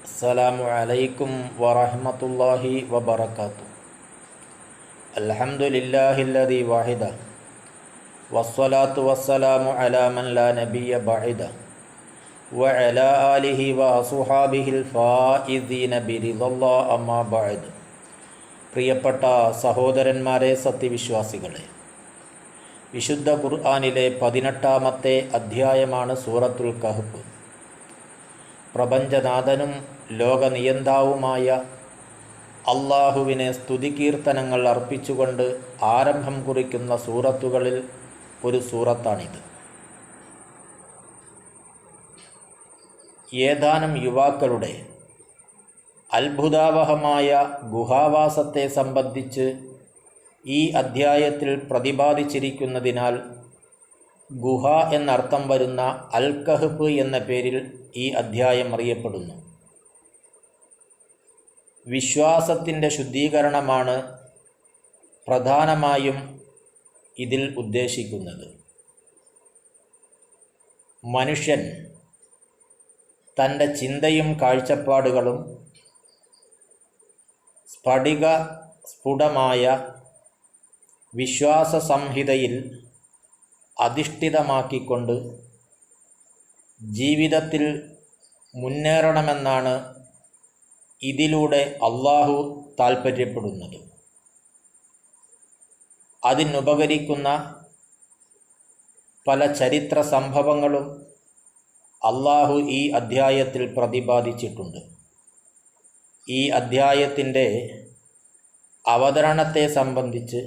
അസ്സലാമു അലൈക്കും വറഹ്മത്തുള്ളാഹി വബറകാതുഹു. അൽഹംദുലില്ലാഹില്ലദി വഹിദ വസ്സലാത്തു വസ്സലാമു അലാ മൻ ലാ നബിയ്യ ബഅദ വഅലാ ആലിഹി വഅസ്ഹാബിഹിൽ ഫായിസീന ബിറിദല്ലാഹി അമ്മാ ബഅദ്. പ്രിയപ്പെട്ട സഹോദരന്മാരെ, സത്യവിശ്വാസികളെ, വിശുദ്ധ ഖുർആനിലെ 18-ാമത്തെ അധ്യായമാണ് സൂറത്തുൽ കഹ്ഫ്. പ്രപഞ്ചനാഥനും ലോകനിയന്താവുമായ അള്ളാഹുവിനെ സ്തുതികീർത്തനങ്ങൾ അർപ്പിച്ചുകൊണ്ട് ആരംഭം കുറിക്കുന്ന സൂറത്തുകളിൽ ഒരു സൂറത്താണിത്. ഏതാനും യുവാക്കളുടെ അത്ഭുതാവഹമായ ഗുഹാവാസത്തെ സംബന്ധിച്ച് ഈ അധ്യായത്തിൽ പ്രതിപാദിച്ചിരിക്കുന്നതിനാൽ ഗുഹ എന്നർത്ഥം വരുന്ന അൽ കഹ്ഫ് എന്ന പേരിൽ ഈ അധ്യായം അറിയപ്പെടുന്നു. വിശ്വാസത്തിൻ്റെ ശുദ്ധീകരണമാണ് പ്രധാനമായും ഇതിൽ ഉദ്ദേശിക്കുന്നത്. മനുഷ്യൻ തൻ്റെ ചിന്തയും കാഴ്ചപ്പാടുകളും സ്ഫുടമായ വിശ്വാസ സംഹിതയിൽ അധിഷ്ഠിതമാക്കിക്കൊണ്ട് ജീവിതത്തിൽ മുന്നേറണമെന്നാണ് ഇതിലൂടെ അള്ളാഹു താൽപ്പര്യപ്പെടുന്നത്. അതിനുപകരിക്കുന്ന പല ചരിത്ര സംഭവങ്ങളും അള്ളാഹു ഈ അധ്യായത്തിൽ പ്രതിപാദിച്ചിട്ടുണ്ട്. ഈ അധ്യായത്തിൻ്റെ അവതരണത്തെ സംബന്ധിച്ച്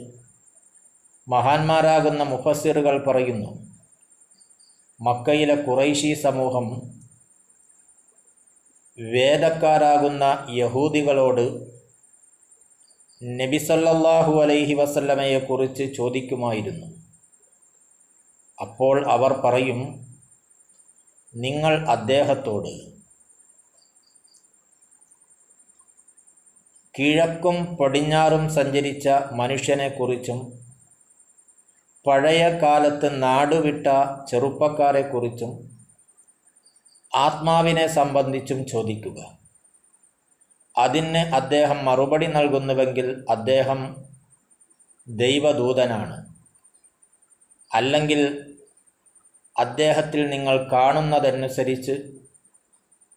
മഹാന്മാരാകുന്ന മുഫസ്സിറുകൾ പറയുന്നു, മക്കയിലെ ഖുറൈശി സമൂഹം വേദക്കാരാകുന്ന യഹൂദികളോട് നബി സല്ലല്ലാഹു അലൈഹി വസല്ലമയെക്കുറിച്ച് ചോദിക്കുമായിരുന്നു. അപ്പോൾ അവർ പറയും, നിങ്ങൾ അദ്ദേഹത്തോട് കിഴക്കും പടിഞ്ഞാറും സഞ്ചരിച്ച മനുഷ്യനെക്കുറിച്ചും പഴയ കാലത്ത് നാടുവിട്ട ചെറുപ്പക്കാരെക്കുറിച്ചും ആത്മാവിനെ സംബന്ധിച്ചും ചോദിക്കുക. അതിന് അദ്ദേഹം മറുപടി നൽകുന്നുവെങ്കിൽ അദ്ദേഹം ദൈവദൂതനാണ്, അല്ലെങ്കിൽ അദ്ദേഹത്തിൽ നിങ്ങൾ കാണുന്നതനുസരിച്ച്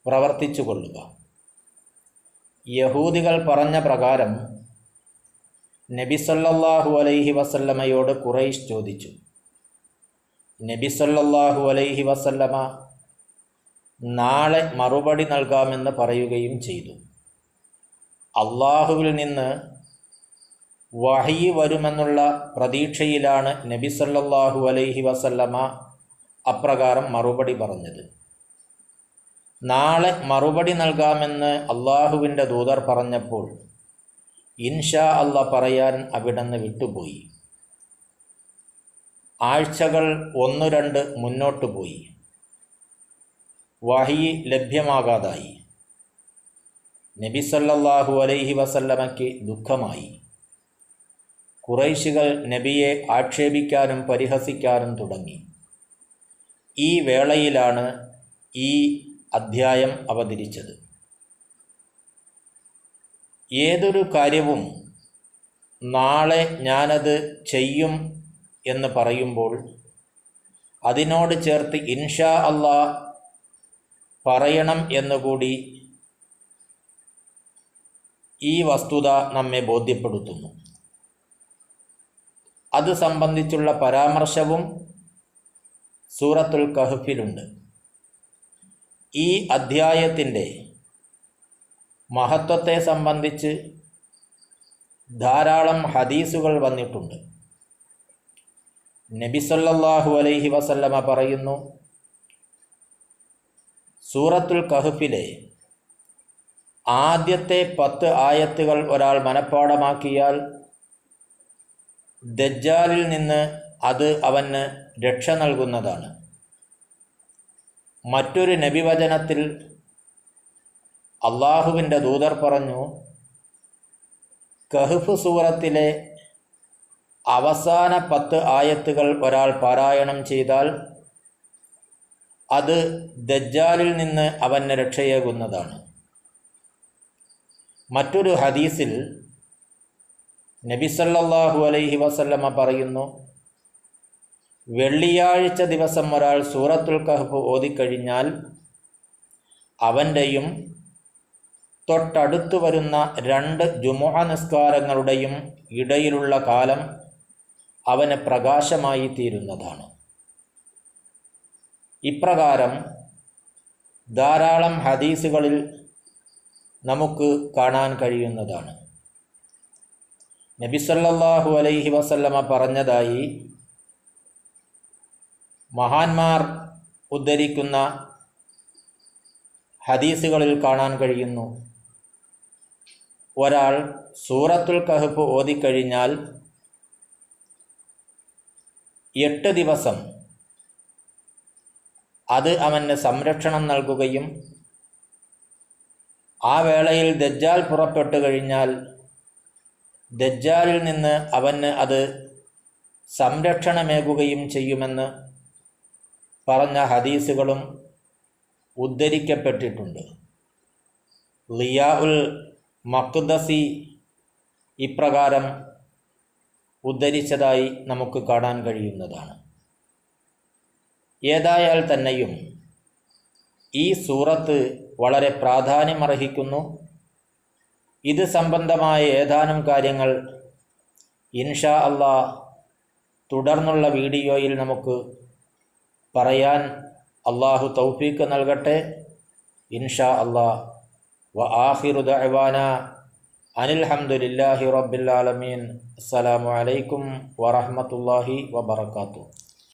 പ്രവർത്തിച്ചു കൊള്ളുക. യഹൂദികൾ പറഞ്ഞ പ്രകാരം നബി സല്ലല്ലാഹു അലൈഹി വസല്ലമയോട് ഖുറൈശ് ചോദിച്ചു. നബി സല്ലല്ലാഹു അലൈഹി വസല്ലമ നാളെ മറുപടി നൽകാമെന്ന് പറയുകയും ചെയ്തു. അള്ളാഹുവിൽ നിന്ന് വഹി വരുമെന്നുള്ള പ്രതീക്ഷയിലാണ് നബി സല്ലല്ലാഹു അലൈഹി വസല്ലമ അപ്രകാരം മറുപടി പറഞ്ഞത്. നാളെ മറുപടി നൽകാമെന്ന് അള്ളാഹുവിൻ്റെ ദൂതർ പറഞ്ഞപ്പോൾ ഇൻഷാ അല്ലാ പറയാൻ അവിടുന്ന് വിട്ടുപോയി. ആഴ്ചകൾ 1-2 മുന്നോട്ട് പോയി. വഹി ലഭ്യമാകാതായി. നബി സല്ലല്ലാഹു അലൈഹി വസല്ലമയ്ക്ക് ദുഃഖമായി. ഖുറൈശികൾ നബിയെ ആക്ഷേപിക്കാനും പരിഹസിക്കാനും തുടങ്ങി. ഈ വേളയിലാണ് ഈ അധ്യായം അവതരിച്ചത്. ഏതൊരു കാര്യവും നാളെ ഞാനത് ചെയ്യും എന്ന് പറയുമ്പോൾ അതിനോട് ചേർത്ത് ഇൻഷാ അല്ലാ പറയണം എന്നുകൂടി ഈ വസ്തുത നമ്മെ ബോധ്യപ്പെടുത്തുന്നു. അത് സംബന്ധിച്ചുള്ള പരാമർശവും സൂറത്തുൽ കഹ്ഫിലുണ്ട്. ഈ അധ്യായത്തിൻ്റെ മഹത്വത്തെ സംബന്ധിച്ച് ധാരാളം ഹദീസുകൾ വന്നിട്ടുണ്ട്. നബി സല്ലല്ലാഹു അലൈഹി വസല്ലമ പറയുന്നു, സൂറത്തുൽ കഹ്ഫിലെ ആദ്യത്തെ 10 ആയത്തുകൾ ഒരാൾ മനഃപ്പാഠമാക്കിയാൽ ദജ്ജാലിൽ നിന്ന് അത് അവന് രക്ഷ നൽകുന്നതാണ്. മറ്റൊരു നബിവചനത്തിൽ അള്ളാഹുവിൻ്റെ ദൂതർ പറഞ്ഞു, കഹ്ഫ് സൂറത്തിലെ അവസാന 10 ആയത്തുകൾ ഒരാൾ പാരായണം ചെയ്താൽ അത് ദജ്ജാലിൽ നിന്ന് അവന് രക്ഷയേകുന്നതാണ്. മറ്റൊരു ഹദീസിൽ നബി സല്ലല്ലാഹു അലൈഹി വസല്ലമ പറയുന്നു, വെള്ളിയാഴ്ച ദിവസം ഒരാൾ സൂറത്തുൽ കഹ്ഫ് ഓതിക്കഴിഞ്ഞാൽ അവൻ്റെയും തൊട്ടടുത്തു വരുന്ന 2 ജുമുഅ നിസ്കാരങ്ങളുടെയും ഇടയിലുള്ള കാലം അവന് പ്രകാശമായി തീരുന്നതാണ്. ഇപ്രകാരം ധാരാളം ഹദീസുകളിൽ നമുക്ക് കാണാൻ കഴിയുന്നതാണ്. നബി സല്ലല്ലാഹു അലൈഹി വസല്ലമ പറഞ്ഞതായി മഹാന്മാർ ഉദ്ധരിക്കുന്ന ഹദീസുകളിൽ കാണാൻ കഴിയുന്നു, ഒരാൾ സൂറത്തുൽ കഹ്ഫ് ഓതിക്കഴിഞ്ഞാൽ 8 ദിവസം അത് അവന് സംരക്ഷണം നൽകുകയും ആ വേളയിൽ ദജ്ജാൽ പുറപ്പെട്ടു കഴിഞ്ഞാൽ ദജ്ജാലിൽ നിന്ന് അവന് അത് സംരക്ഷണമേകുകയും ചെയ്യുമെന്ന് പറഞ്ഞ ഹദീസുകളും ഉദ്ധരിക്കപ്പെട്ടിട്ടുണ്ട്. ളിയാഉൽ മഖ്ദസി ഇപ്രകാരം ഉദ്ധരിച്ചതായി നമുക്ക് കാണാൻ കഴിയുന്നതാണ്. ഏതായാൽ തന്നെയും ഈ സൂറത്ത് വളരെ പ്രാധാന്യമർഹിക്കുന്നു. ഇത് സംബന്ധമായ ഏതാനും കാര്യങ്ങൾ ഇൻഷാ അല്ലാഹ് തുടർന്നുള്ള വീഡിയോയിൽ നമുക്ക് പറയാൻ അല്ലാഹു തൗഫീഖ് നൽകട്ടെ. ഇൻഷാ അല്ലാഹ്. വ ആഖിറു ദഅവാനാ അനിൽ ഹംദുലില്ലാഹി റബ്ബിൽ ആലമീൻ. അസ്സലാമു അലൈക്കും വറഹ്മത്തുള്ളാഹി വബറകാതുഹു.